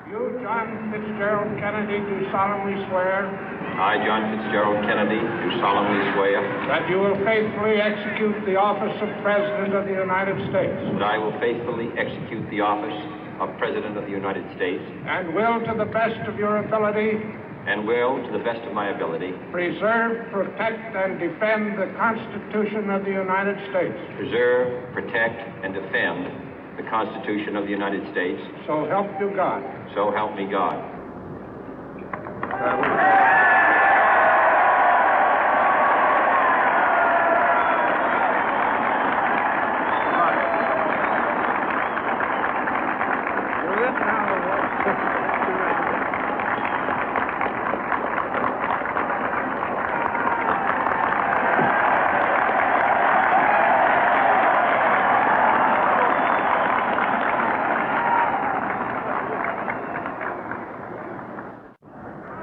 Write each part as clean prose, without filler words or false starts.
You, John Fitzgerald Kennedy, do solemnly swear. I, John Fitzgerald Kennedy, do solemnly swear. That you will faithfully execute the office of President of the United States. That I will faithfully execute the office of President of the United States. And will, to the best of your ability. And will, to the best of my ability. Preserve, protect, and defend the Constitution of the United States. Preserve, protect, and defend the Constitution of the United States. So help you God. So help me God.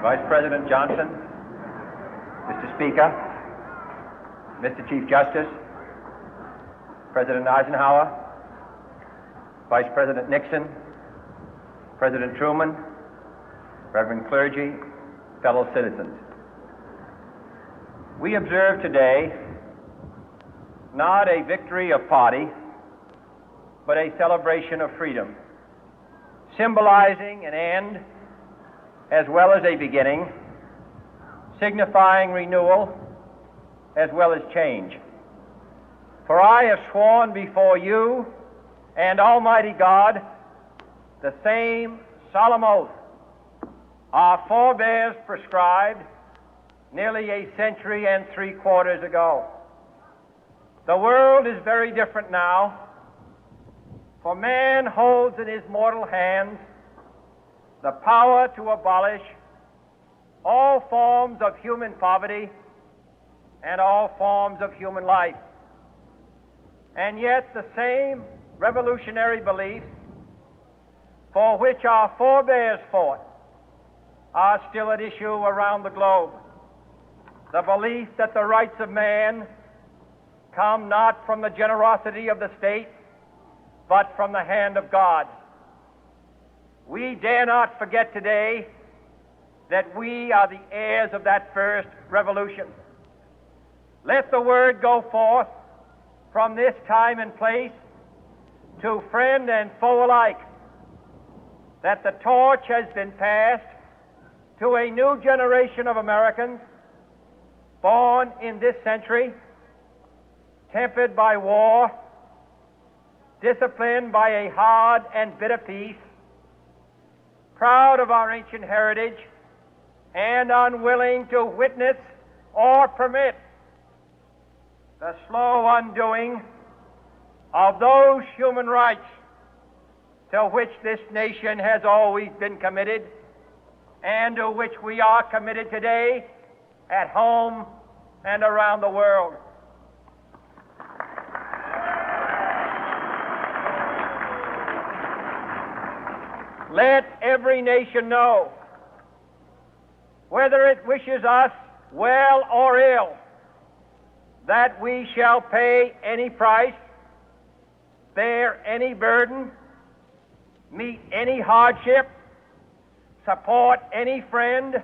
Vice President Johnson, Mr. Speaker, Mr. Chief Justice, President Eisenhower, Vice President Nixon, President Truman, Reverend clergy, fellow citizens. We observe today not a victory of party, but a celebration of freedom, symbolizing an end as well as a beginning, signifying renewal as well as change. For I have sworn before you and Almighty God the same solemn oath our forebears prescribed nearly a century and 3/4 ago. The world is very different now, for man holds in his mortal hands the power to abolish all forms of human poverty and all forms of human life. And yet the same revolutionary beliefs for which our forebears fought are still at issue around the globe. The belief that the rights of man come not from the generosity of the state, but from the hand of God. We dare not forget today that we are the heirs of that first revolution. Let the word go forth from this time and place to friend and foe alike that the torch has been passed to a new generation of Americans born in this century, tempered by war, disciplined by a hard and bitter peace, proud of our ancient heritage, and unwilling to witness or permit the slow undoing of those human rights to which this nation has always been committed and to which we are committed today at home and around the world. Let every nation know, whether it wishes us well or ill, that we shall pay any price, bear any burden, meet any hardship, support any friend,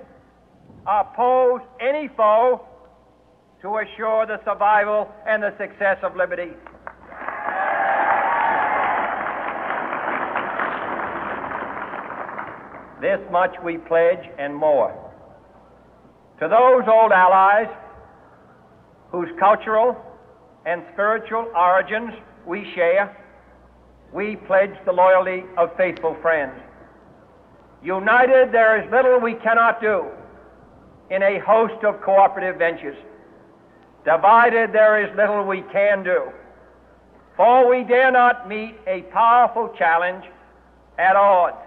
oppose any foe to assure the survival and the success of liberty. This much we pledge and more. To those old allies whose cultural and spiritual origins we share, we pledge the loyalty of faithful friends. United, there is little we cannot do in a host of cooperative ventures. Divided, there is little we can do, for we dare not meet a powerful challenge at odds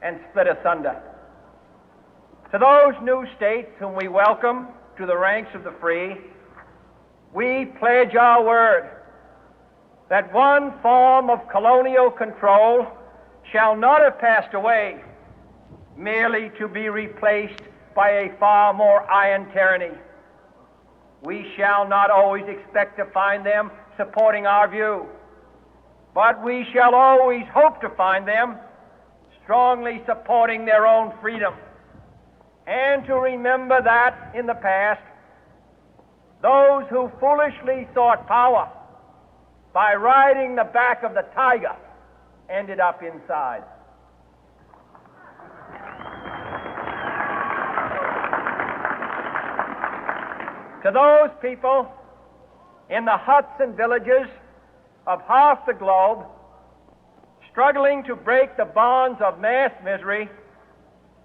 and split asunder. To those new states whom we welcome to the ranks of the free, we pledge our word that one form of colonial control shall not have passed away, merely to be replaced by a far more iron tyranny. We shall not always expect to find them supporting our view, but we shall always hope to find them strongly supporting their own freedom, and to remember that in the past, those who foolishly sought power by riding the back of the tiger ended up inside. To those people in the huts and villages of half the globe struggling to break the bonds of mass misery,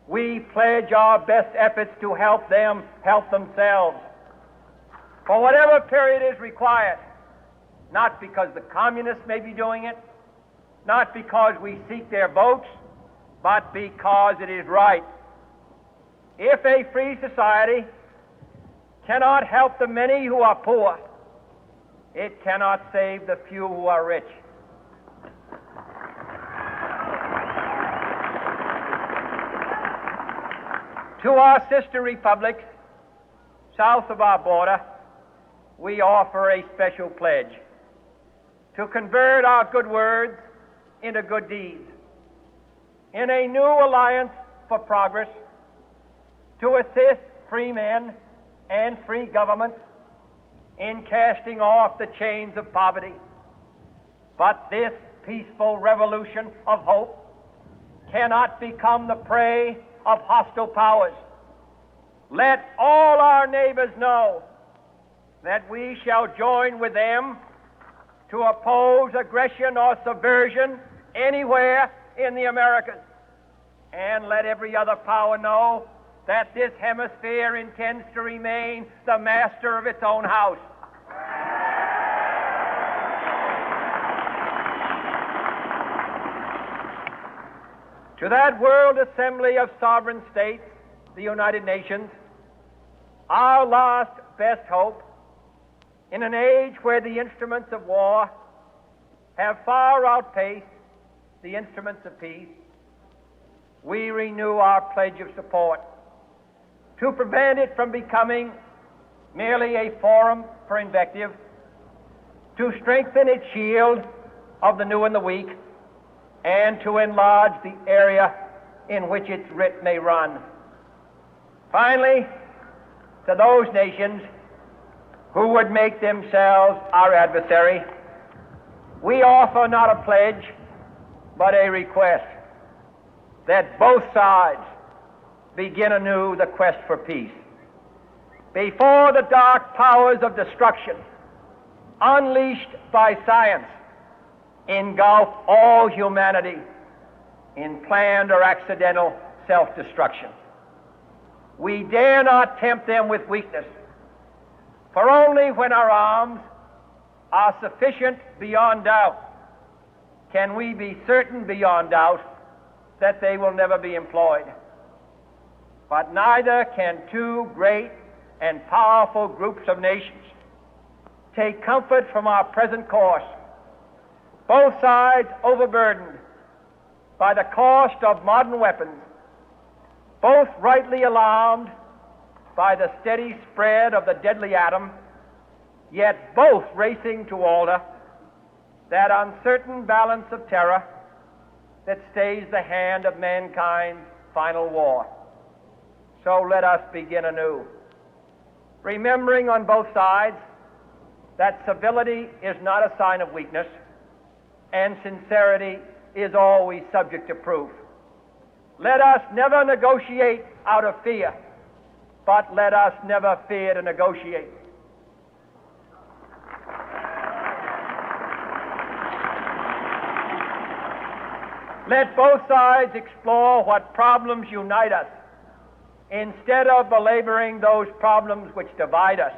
we pledge our best efforts to help them help themselves for whatever period is required, not because the communists may be doing it, not because we seek their votes, but because it is right. If a free society cannot help the many who are poor, it cannot save the few who are rich. To our sister republics south of our border, we offer a special pledge to convert our good words into good deeds, in a new alliance for progress, to assist free men and free governments in casting off the chains of poverty. But this peaceful revolution of hope cannot become the prey of hostile powers. Let all our neighbors know that we shall join with them to oppose aggression or subversion anywhere in the Americas. And let every other power know that this hemisphere intends to remain the master of its own house. To that World Assembly of Sovereign States, the United Nations, our last best hope, in an age where the instruments of war have far outpaced the instruments of peace, we renew our pledge of support to prevent it from becoming merely a forum for invective, to strengthen its shield of the new and the weak, and to enlarge the area in which its writ may run. Finally, to those nations who would make themselves our adversary, we offer not a pledge, but a request that both sides begin anew the quest for peace. Before the dark powers of destruction, unleashed by science, engulf all humanity in planned or accidental self-destruction, we dare not tempt them with weakness, for only when our arms are sufficient beyond doubt can we be certain beyond doubt that they will never be employed. But neither can two great and powerful groups of nations take comfort from our present course, both sides overburdened by the cost of modern weapons, both rightly alarmed by the steady spread of the deadly atom, yet both racing to alter that uncertain balance of terror that stays the hand of mankind's final war. So let us begin anew, remembering on both sides that civility is not a sign of weakness, and sincerity is always subject to proof. Let us never negotiate out of fear, but let us never fear to negotiate. Let both sides explore what problems unite us, instead of belaboring those problems which divide us.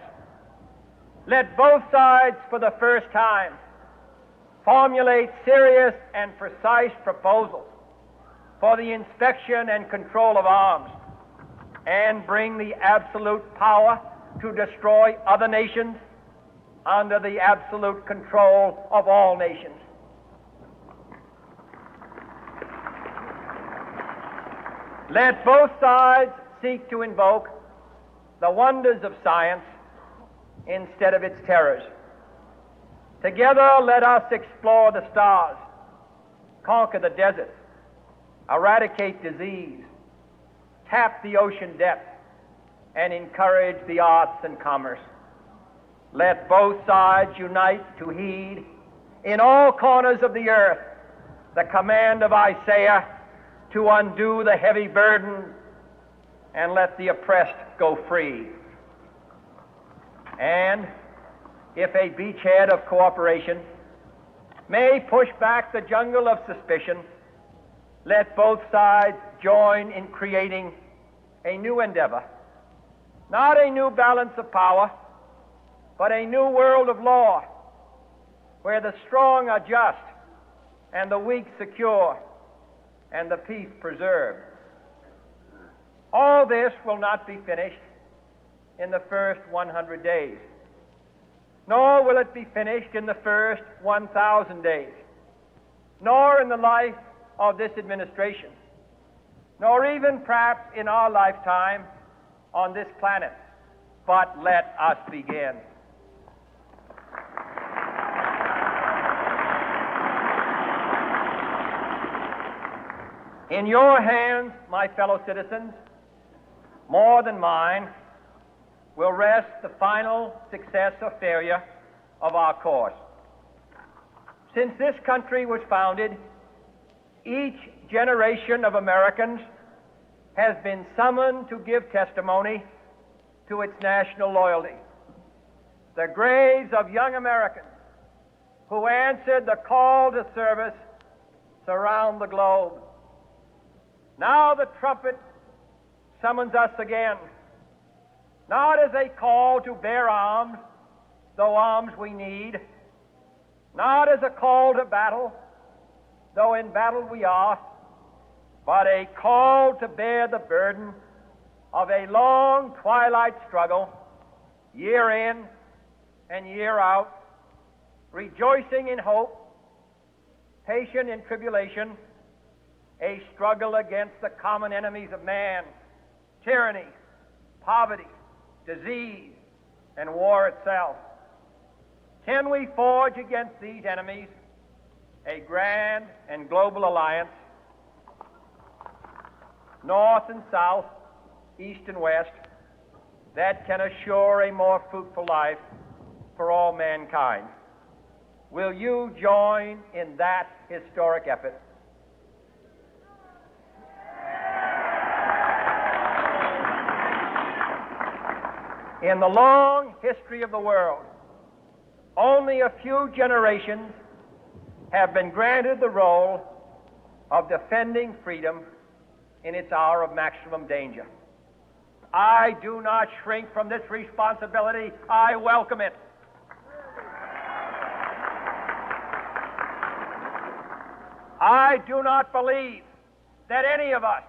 Let both sides, for the first time, formulate serious and precise proposals for the inspection and control of arms, and bring the absolute power to destroy other nations under the absolute control of all nations. Let both sides seek to invoke the wonders of science instead of its terrors. Together, let us explore the stars, conquer the deserts, eradicate disease, tap the ocean depth, and encourage the arts and commerce. Let both sides unite to heed in all corners of the earth the command of Isaiah to undo the heavy burden and let the oppressed go free. And if a beachhead of cooperation may push back the jungle of suspicion, let both sides join in creating a new endeavor, not a new balance of power, but a new world of law, where the strong are just and the weak secure and the peace preserved. All this will not be finished in the first 100 days, nor will it be finished in the first 1,000 days, nor in the life of this administration, nor even perhaps in our lifetime on this planet. But let us begin. In your hands, my fellow citizens, more than mine, will rest the final success or failure of our course. Since this country was founded, each generation of Americans has been summoned to give testimony to its national loyalty. The graves of young Americans who answered the call to service surround the globe. Now the trumpet summons us again, not as a call to bear arms, though arms we need, not as a call to battle, though in battle we are, but a call to bear the burden of a long twilight struggle, year in and year out, rejoicing in hope, patient in tribulation, a struggle against the common enemies of man, tyranny, poverty, disease, and war itself. Can we forge against these enemies a grand and global alliance, north and south, east and west, that can assure a more fruitful life for all mankind? Will you join in that historic effort? In the long history of the world, only a few generations have been granted the role of defending freedom in its hour of maximum danger. I do not shrink from this responsibility. I welcome it. I do not believe that any of us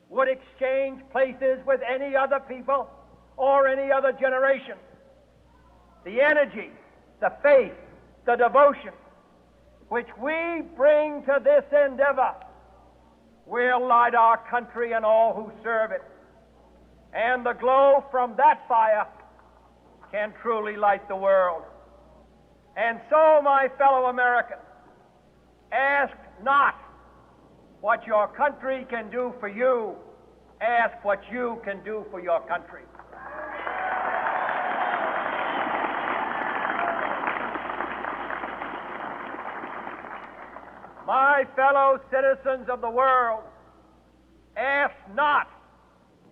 would exchange places with any other people or any other generation. The energy, the faith, the devotion which we bring to this endeavor will light our country and all who serve it. And the glow from that fire can truly light the world. And so, my fellow Americans, ask not what your country can do for you. Ask what you can do for your country. My fellow citizens of the world, ask not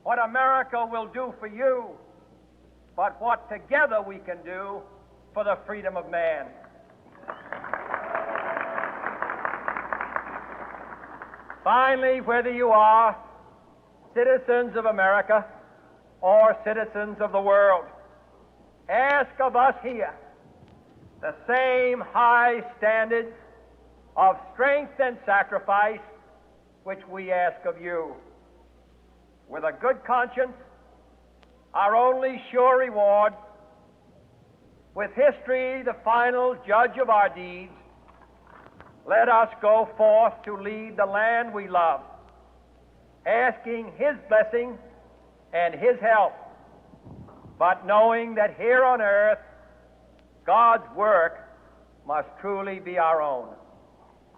what America will do for you, but what together we can do for the freedom of man. Finally, whether you are citizens of America or citizens of the world, ask of us here the same high standards of strength and sacrifice which we ask of you. With a good conscience, our only sure reward, with history the final judge of our deeds, let us go forth to lead the land we love, asking His blessing and His help, but knowing that here on earth God's work must truly be our own.